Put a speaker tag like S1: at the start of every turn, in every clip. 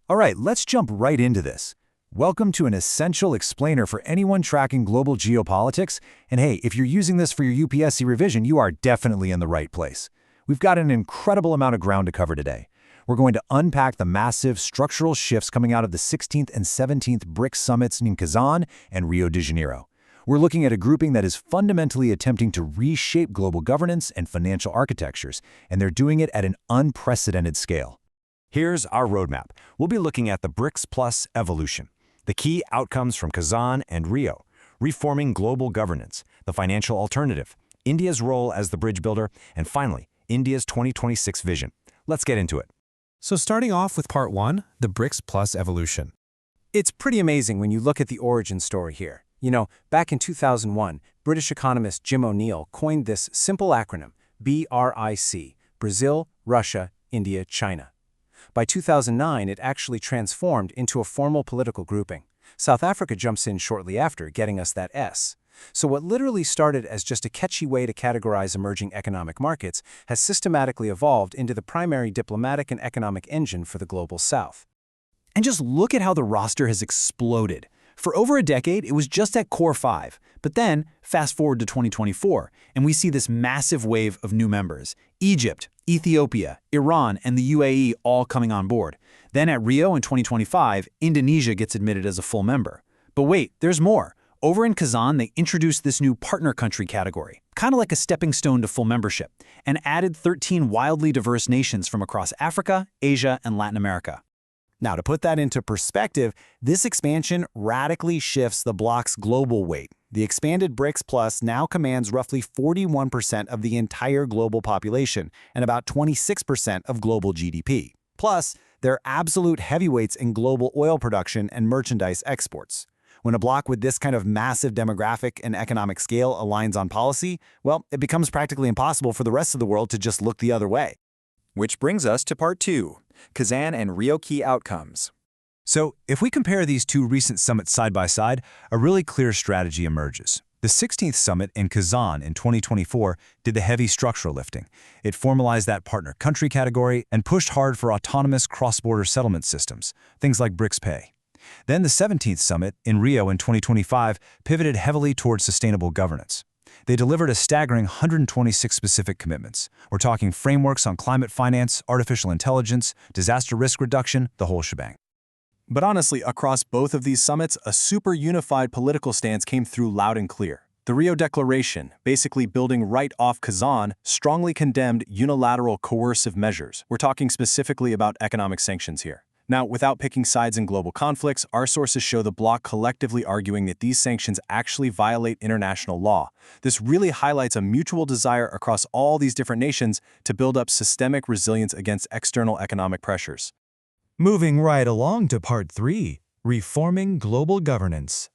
S1: All right, let's jump right into this. Welcome to an essential explainer for anyone tracking global geopolitics. And hey, if you're using this for your UPSC revision, you are definitely in the right place. We've got an incredible amount of ground to cover today. We're going to unpack the massive structural shifts coming out of the 16th and 17th BRICS summits in Kazan and Rio de Janeiro. We're looking at a grouping that is fundamentally attempting to reshape global governance and financial architectures, and they're doing it at an unprecedented scale. Here's our roadmap. We'll be looking at the BRICS Plus evolution, the key outcomes from Kazan and Rio, reforming global governance, the financial alternative, India's role as the bridge builder, and finally, India's 2026 vision. Let's get into it.
S2: So starting off with part 1, the BRICS Plus evolution.
S3: It's pretty amazing when you look at the origin story here. You know, back in 2001, British economist Jim O'Neill coined this simple acronym, BRIC, Brazil, Russia, India, China. By 2009, it actually transformed into a formal political grouping. South Africa jumps in shortly after, getting us that S. So what literally started as just a catchy way to categorize emerging economic markets has systematically evolved into the primary diplomatic and economic engine for the global South.
S1: And just look at how the roster has exploded. For over a decade, it was just at core 5. But then, fast forward to 2024, and we see this massive wave of new members. Egypt, Ethiopia, Iran, and the UAE all coming on board. Then at Rio in 2025, Indonesia gets admitted as a full member. But wait, there's more. Over in Kazan, they introduced this new partner country category, kind of like a stepping stone to full membership, and added 13 wildly diverse nations from across Africa, Asia, and Latin America. Now, to put that into perspective, this expansion radically shifts the bloc's global weight. The expanded BRICS Plus now commands roughly 41% of the entire global population and about 26% of global GDP. Plus, they're absolute heavyweights in global oil production and merchandise exports. When a bloc with this kind of massive demographic and economic scale aligns on policy, well, it becomes practically impossible for the rest of the world to just look the other way.
S4: Which brings us to part 2, Kazan and Rio key outcomes.
S1: So, if we compare these two recent summits side by side, a really clear strategy emerges. The 16th summit in Kazan in 2024 did the heavy structural lifting. It formalized that partner country category and pushed hard for autonomous cross-border settlement systems, things like BRICS Pay. Then the 17th summit in Rio in 2025 pivoted heavily towards sustainable governance. They delivered a staggering 126 specific commitments. We're talking frameworks on climate finance, artificial intelligence, disaster risk reduction, the whole shebang.
S5: But honestly, across both of these summits, a super unified political stance came through loud and clear. The Rio Declaration, basically building right off Kazan, strongly condemned unilateral coercive measures. We're talking specifically about economic sanctions here. Now, without picking sides in global conflicts, our sources show the bloc collectively arguing that these sanctions actually violate international law. This really highlights a mutual desire across all these different nations to build up systemic resilience against external economic pressures.
S2: Moving right along to part 3, reforming global governance.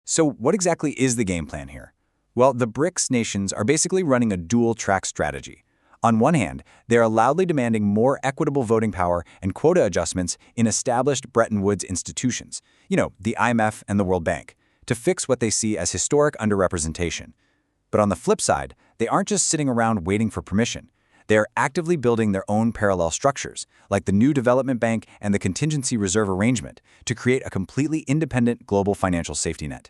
S4: So what exactly is the game plan here? Well, the BRICS nations are basically running a dual-track strategy. On one hand, they are loudly demanding more equitable voting power and quota adjustments in established Bretton Woods institutions, the IMF and the World Bank, to fix what they see as historic underrepresentation. But on the flip side, they aren't just sitting around waiting for permission. They are actively building their own parallel structures, like the new Development Bank and the Contingency Reserve Arrangement, to create a completely independent global financial safety net.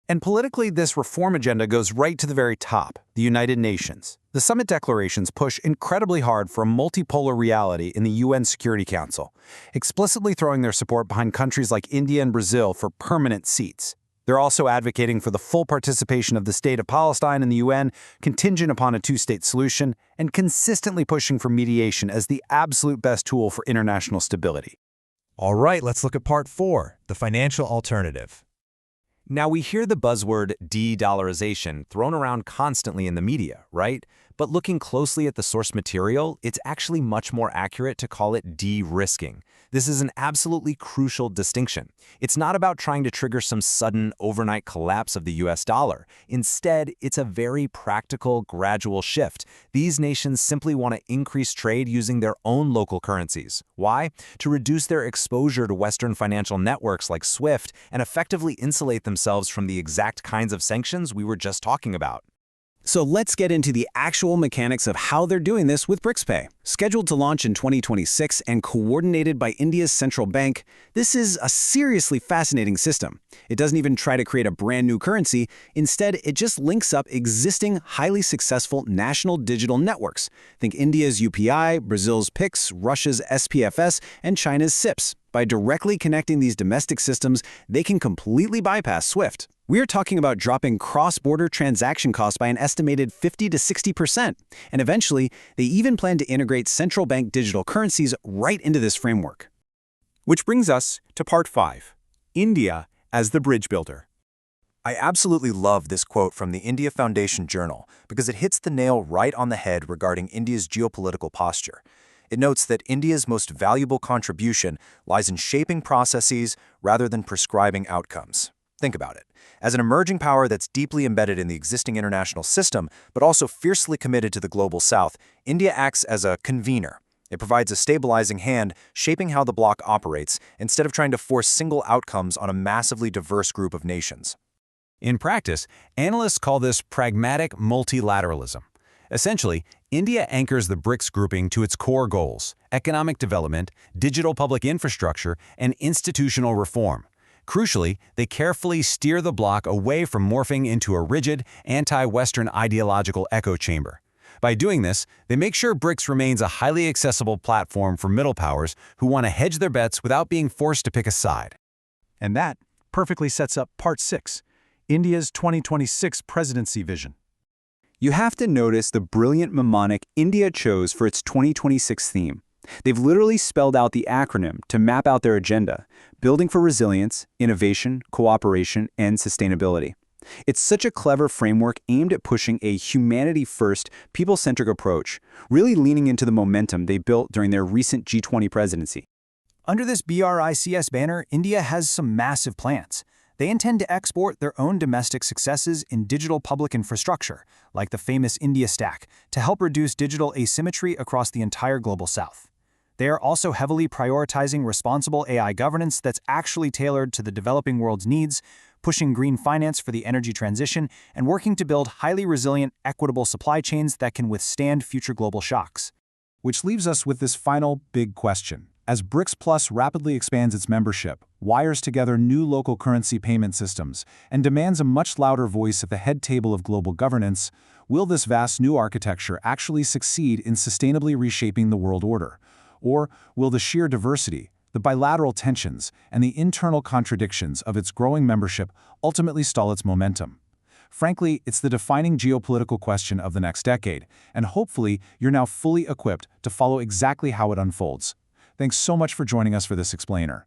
S1: And politically, this reform agenda goes right to the very top, the United Nations. The summit declarations push incredibly hard for a multipolar reality in the UN Security Council, explicitly throwing their support behind countries like India and Brazil for permanent seats. They're also advocating for the full participation of the State of Palestine in the UN, contingent upon a two-state solution, and consistently pushing for mediation as the absolute best tool for international stability.
S2: All right, let's look at part 4, the financial alternative.
S1: Now, we hear the buzzword de-dollarization thrown around constantly in the media, right? But looking closely at the source material, it's actually much more accurate to call it de-risking. This is an absolutely crucial distinction. It's not about trying to trigger some sudden overnight collapse of the US dollar. Instead, it's a very practical, gradual shift. These nations simply want to increase trade using their own local currencies. Why? To reduce their exposure to Western financial networks like SWIFT and effectively insulate themselves from the exact kinds of sanctions we were just talking about. So let's get into the actual mechanics of how they're doing this with BRICS Pay. Scheduled to launch in 2026 and coordinated by India's central bank, this is a seriously fascinating system. It doesn't even try to create a brand new currency. Instead, it just links up existing, highly successful national digital networks. Think India's UPI, Brazil's PIX, Russia's SPFS, and China's CIPS. By directly connecting these domestic systems, they can completely bypass SWIFT. We're talking about dropping cross-border transaction costs by an estimated 50 to 60%. And eventually, they even plan to integrate central bank digital currencies right into this framework.
S3: Which brings us to Part 5, India as the bridge builder. I absolutely love this quote from the India Foundation Journal because it hits the nail right on the head regarding India's geopolitical posture. It notes that India's most valuable contribution lies in shaping processes rather than prescribing outcomes. Think about it. As an emerging power that's deeply embedded in the existing international system, but also fiercely committed to the global south, India acts as a convener. It provides a stabilizing hand, shaping how the bloc operates, instead of trying to force single outcomes on a massively diverse group of nations.
S1: In practice, analysts call this pragmatic multilateralism. Essentially, India anchors the BRICS grouping to its core goals: economic development, digital public infrastructure, and institutional reform. Crucially, they carefully steer the bloc away from morphing into a rigid, anti-Western ideological echo chamber. By doing this, they make sure BRICS remains a highly accessible platform for middle powers who want to hedge their bets without being forced to pick a side.
S5: And that perfectly sets up Part 6, India's 2026 presidency vision.
S4: You have to notice the brilliant mnemonic India chose for its 2026 theme. They've literally spelled out the acronym to map out their agenda: building for resilience, innovation, cooperation, and sustainability. It's such a clever framework aimed at pushing a humanity-first, people-centric approach, really leaning into the momentum they built during their recent G20 presidency.
S5: Under this BRICS banner, India has some massive plans. They intend to export their own domestic successes in digital public infrastructure, like the famous India Stack, to help reduce digital asymmetry across the entire global south. They are also heavily prioritizing responsible AI governance that's actually tailored to the developing world's needs, pushing green finance for the energy transition, and working to build highly resilient, equitable supply chains that can withstand future global shocks.
S6: Which leaves us with this final big question. As BRICS Plus rapidly expands its membership, wires together new local currency payment systems, and demands a much louder voice at the head table of global governance, will this vast new architecture actually succeed in sustainably reshaping the world order? Or will the sheer diversity, the bilateral tensions, and the internal contradictions of its growing membership ultimately stall its momentum? Frankly, it's the defining geopolitical question of the next decade, and hopefully you're now fully equipped to follow exactly how it unfolds. Thanks so much for joining us for this explainer.